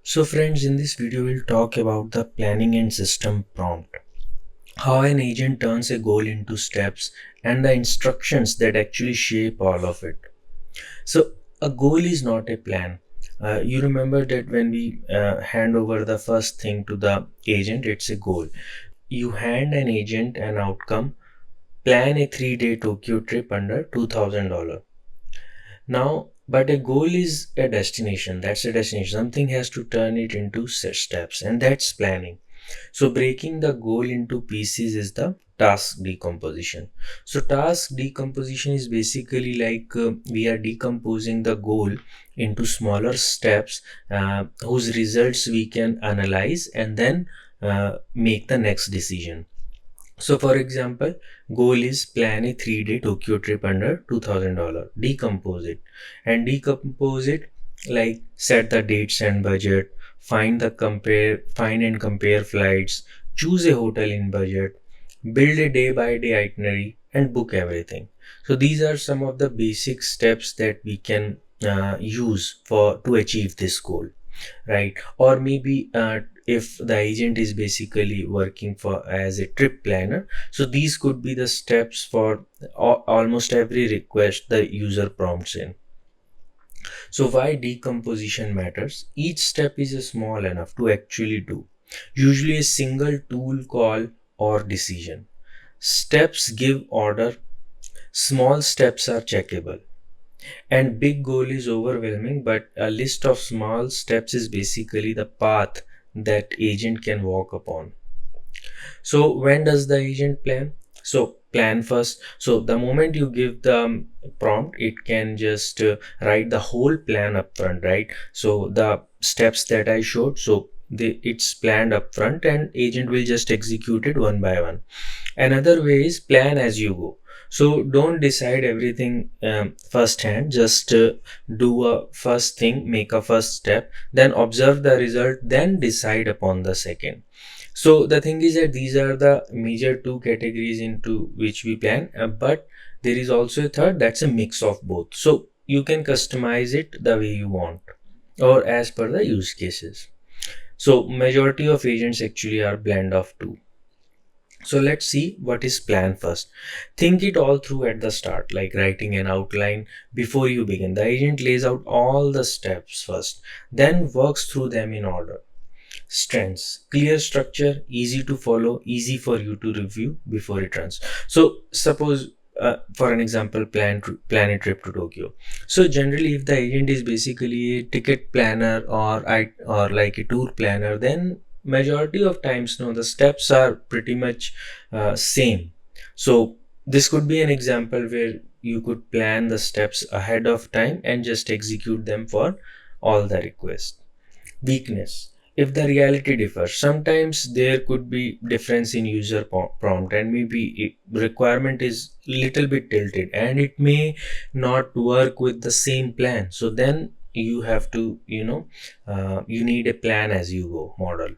So friends, in this video we'll talk about the planning and system prompt. How an agent turns a goal into steps and the instructions that actually shape all of it. So a goal is not a plan. You remember that when we hand over the first thing to the agent, it's a goal. You hand an agent an outcome, plan a 3-day Tokyo trip under $2,000. Now, but a goal is a destination. That's a destination. Something has to turn it into steps, and that's planning. So, breaking the goal into pieces is the task decomposition. So, task decomposition is basically like we are decomposing the goal into smaller steps whose results we can analyze and then make the next decision. So, for example, goal is plan a 3-day Tokyo trip under $2,000. Decompose it and decompose it like set the dates and budget, find and compare flights, choose a hotel in budget, build a day by day itinerary, and book everything. So, these are some of the basic steps that we can use for to achieve this goal, right? Or maybe if the agent is basically working for as a trip planner, so these could be the steps for almost every request the user prompts in. So why decomposition matters? Each step is small enough to actually do, usually a single tool call or decision. Steps give order, small steps are checkable, and big goal is overwhelming, but a list of small steps is basically the path that agent can walk upon. So when does the agent plan? So plan first. So the moment you give the prompt, it can just write the whole plan up front, right? So the steps that I showed, so it's planned up front and agent will just execute it one by one. Another way is plan as you go. So don't decide everything first hand. Just do a first thing, make a first step, then observe the result, then decide upon the second. So the thing is that these are the major two categories into which we plan, but there is also a third, that's a mix of both. So you can customize it the way you want or as per the use cases. So majority of agents actually are blend of two. So let's see what is plan first. Think it all through at the start, like writing an outline before you begin. The agent lays out all the steps first, then works through them in order. Strengths: clear structure, easy to follow, easy for you to review before it runs. So suppose for an example, plan a trip to Tokyo. So generally, if the agent is basically a ticket planner or like a tour planner, then majority of times no, the steps are pretty much same. So this could be an example where you could plan the steps ahead of time and just execute them for all the requests. Weakness: if the reality differs, sometimes there could be difference in user prompt and maybe requirement is little bit tilted and it may not work with the same plan. So then you have to you need a plan as you go model.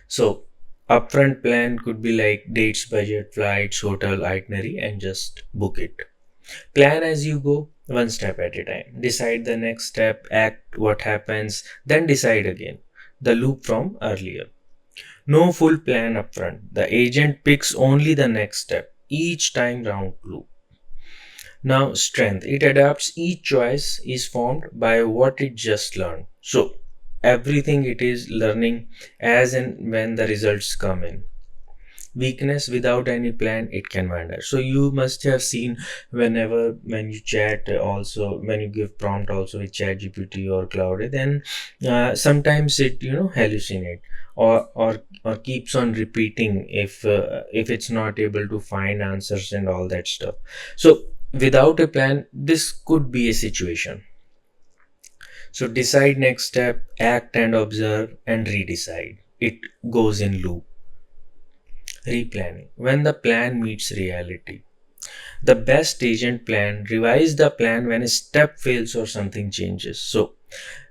So upfront plan could be like dates, budget, flights, hotel, itinerary, and just book it. Plan as you go, one step at a time. Decide the next step, act what happens, then decide again. The loop from earlier. No full plan upfront. The agent picks only the next step, each time round loop. Now, strength. It adapts, each choice is formed by what it just learned. So, everything it is learning as and when the results come in. Weakness: without any plan it can wander. So you must have seen whenever when you chat also, when you give prompt also with chat gpt or cloud, then sometimes it hallucinate or keeps on repeating if it's not able to find answers and all that stuff. So without a plan this could be a situation. So decide next step, act and observe and redecide. It goes in loop. Replanning: when the plan meets reality. The best agent plan: revise the plan when a step fails or something changes. So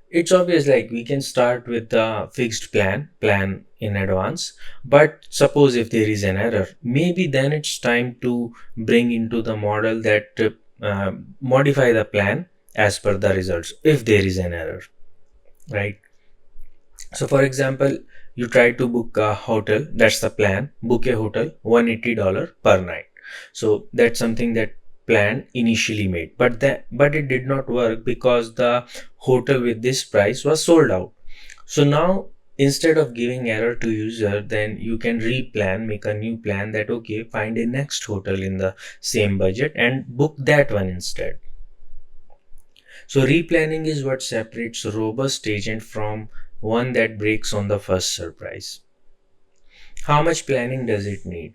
it's obvious, like we can start with the fixed plan in advance, but suppose if there is an error, maybe then it's time to bring into the model that modify the plan as per the results if there is an error, right? So for example, you try to book a hotel, that's the plan, book a hotel, $180 per night. So that's something that plan initially made, but it did not work because the hotel with this price was sold out. So now, instead of giving error to user, then you can replan, make a new plan that okay, find a next hotel in the same budget and book that one instead. So replanning is what separates robust agent from one that breaks on the first surprise. How much planning does it need?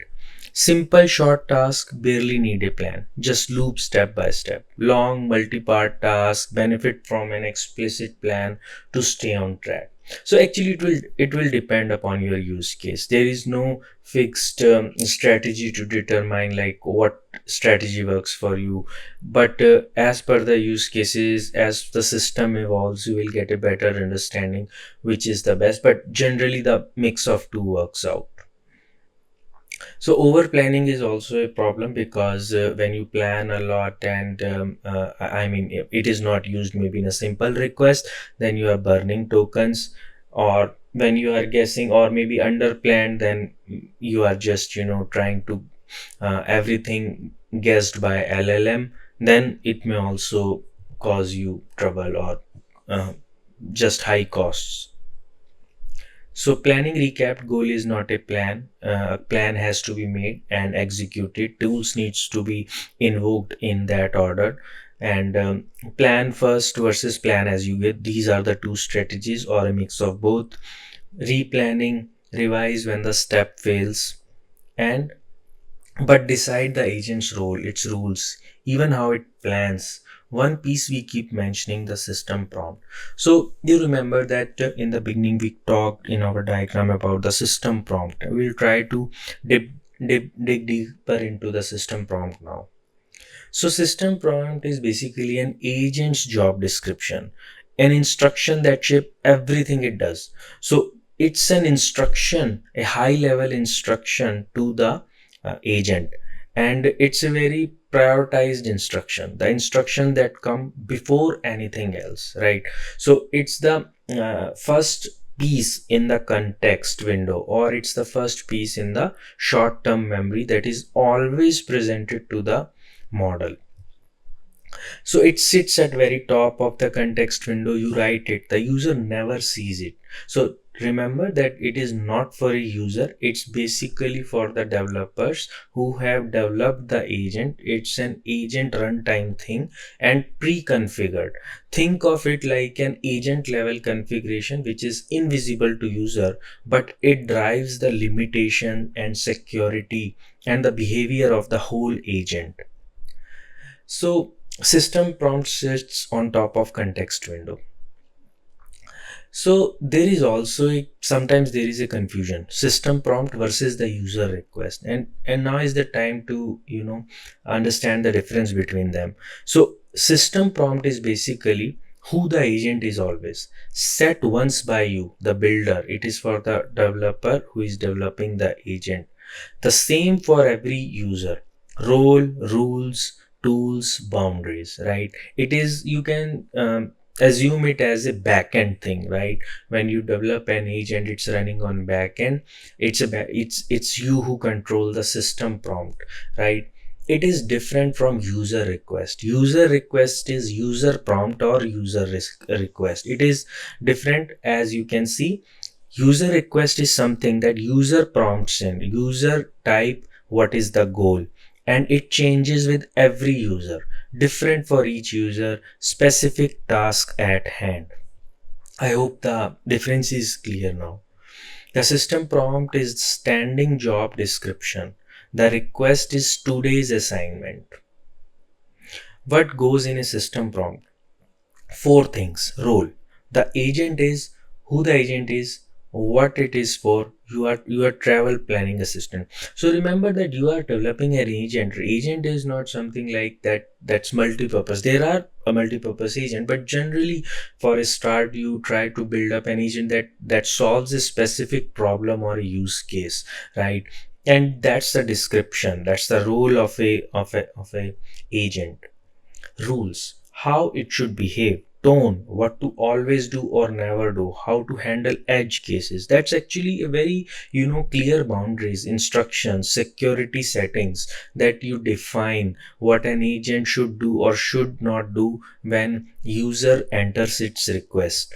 Simple short tasks barely need a plan, just loop step by step. Long multi-part tasks benefit from an explicit plan to stay on track. So actually it will depend upon your use case. There is no fixed strategy to determine like what strategy works for you. But as per the use cases, as the system evolves, you will get a better understanding which is the best. But generally the mix of two works out. So over planning is also a problem because when you plan a lot and I mean it is not used maybe in a simple request, then you are burning tokens, or when you are guessing or maybe under planned, then you are just trying to everything guessed by LLM, then it may also cause you trouble or uh, just high costs. So planning recap goal is not a plan. A plan has to be made and executed. Tools needs to be invoked in that order. And plan first versus plan as you get. These are the two strategies or a mix of both. Replanning, revise when the step fails, and but decide the agent's role, its rules, even how it plans. One piece we keep mentioning, the system prompt. So you remember that in the beginning we talked in our diagram about the system prompt. We'll try to dig deeper into the system prompt now. So system prompt is basically an agent's job description, an instruction that shape everything it does. So it's an instruction, a high level instruction to the agent, and it's a very prioritized instruction, the instruction that come before anything else, right? So it's the first piece in the context window, or it's the first piece in the short term memory that is always presented to the model. So it sits at very top of the context window. You write it, the user never sees it. So remember that it is not for a user, it's basically for the developers who have developed the agent. It's an agent runtime thing and pre-configured. Think of it like an agent level configuration which is invisible to user, but it drives the limitation and security and the behavior of the whole agent. So system prompt sits on top of context window. So there is also sometimes there is a confusion, system prompt versus the user request, and now is the time to understand the difference between them. So system prompt is basically who the agent is always set once by you, the builder. It is for the developer who is developing the agent. The same for every user. Role, rules, tools, boundaries, right? It is, you can assume it as a backend thing, right? When you develop an agent, it's running on backend. It's you who control the system prompt, right? It is different from user request. User request is user prompt or user request. It is different. As you can see, user request is something that user prompts in, user type what is the goal, and it changes with every user, different for each user, specific task at hand. I hope the difference is clear now. The system prompt is standing job description. The request is today's assignment. What goes in a system prompt? Four things. Role. The agent is who the agent is, what it is for. You are travel planning assistant. So remember that you are developing an agent. Agent is not something like that's multi-purpose. There are a multi-purpose agent, but generally for a start you try to build up an agent that solves a specific problem or a use case, right? And that's the description, that's the role of a agent. Rules, how it should behave. tone, what to always do or never do, how to handle edge cases. That's actually a very, clear boundaries, instructions, security settings that you define what an agent should do or should not do when user enters its request.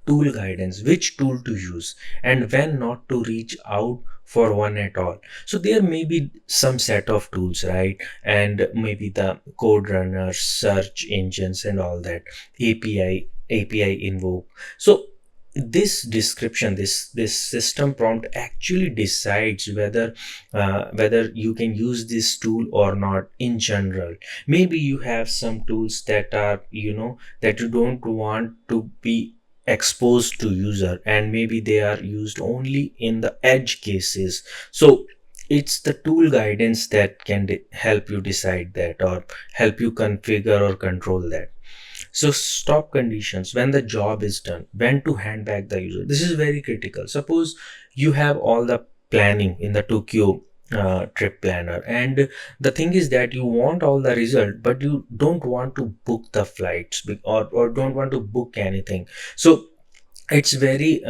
Tool guidance, which tool to use and when not to reach out for one at all. So there may be some set of tools, right? And maybe the code runners, search engines and all that, api invoke. So this description, this system prompt actually decides whether you can use this tool or not. In general, maybe you have some tools that are, that you don't want to be exposed to user, and maybe they are used only in the edge cases. So it's the tool guidance that can help you decide that, or help you configure or control that. So stop conditions, when the job is done, when to hand back the user. This is very critical. Suppose you have all the planning in the Tokyo trip planner, and the thing is that you want all the result, but you don't want to book the flights, or don't want to book anything. So it's very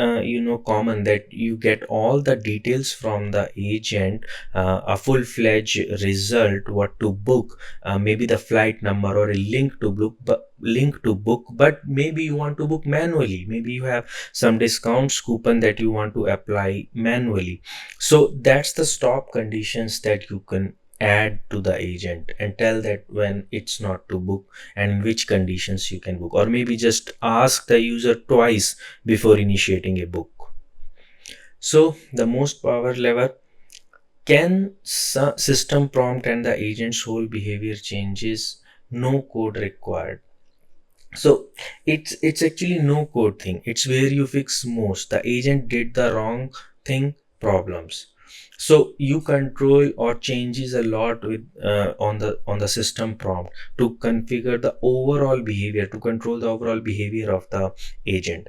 common that you get all the details from the agent, a full-fledged result, what to book, maybe the flight number or a link to book, but maybe you want to book manually. Maybe you have some discounts coupon that you want to apply manually. So that's the stop conditions that you can add to the agent, and tell that when it's not to book and in which conditions you can book, or maybe just ask the user twice before initiating a book. So the most power lever, can system prompt and the agent's whole behavior changes, no code required. So it's actually no code thing, it's where you fix most the agent did the wrong thing problems. So you control or changes a lot with on the system prompt to configure the overall behavior, to control the overall behavior of the agent.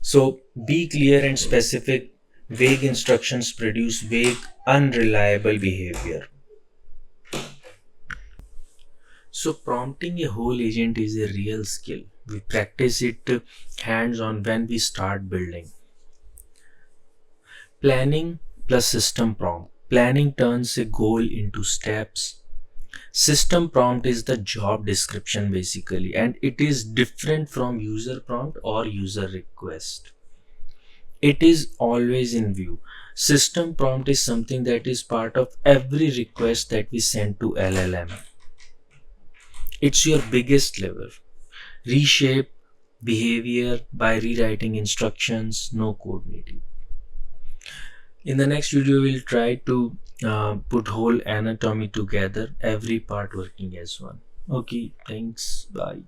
So be clear and specific. Vague instructions produce vague, unreliable behavior. So prompting a whole agent is a real skill. We practice it hands on when we start building. Planning plus system prompt. Planning turns a goal into steps. System prompt is the job description basically, and it is different from user prompt or user request. It is always in view. System prompt is something that is part of every request that we send to LLM. It's your biggest lever. Reshape behavior by rewriting instructions, no code needed. In the next video, we'll try to put whole anatomy together, every part working as one. Okay, thanks. Bye.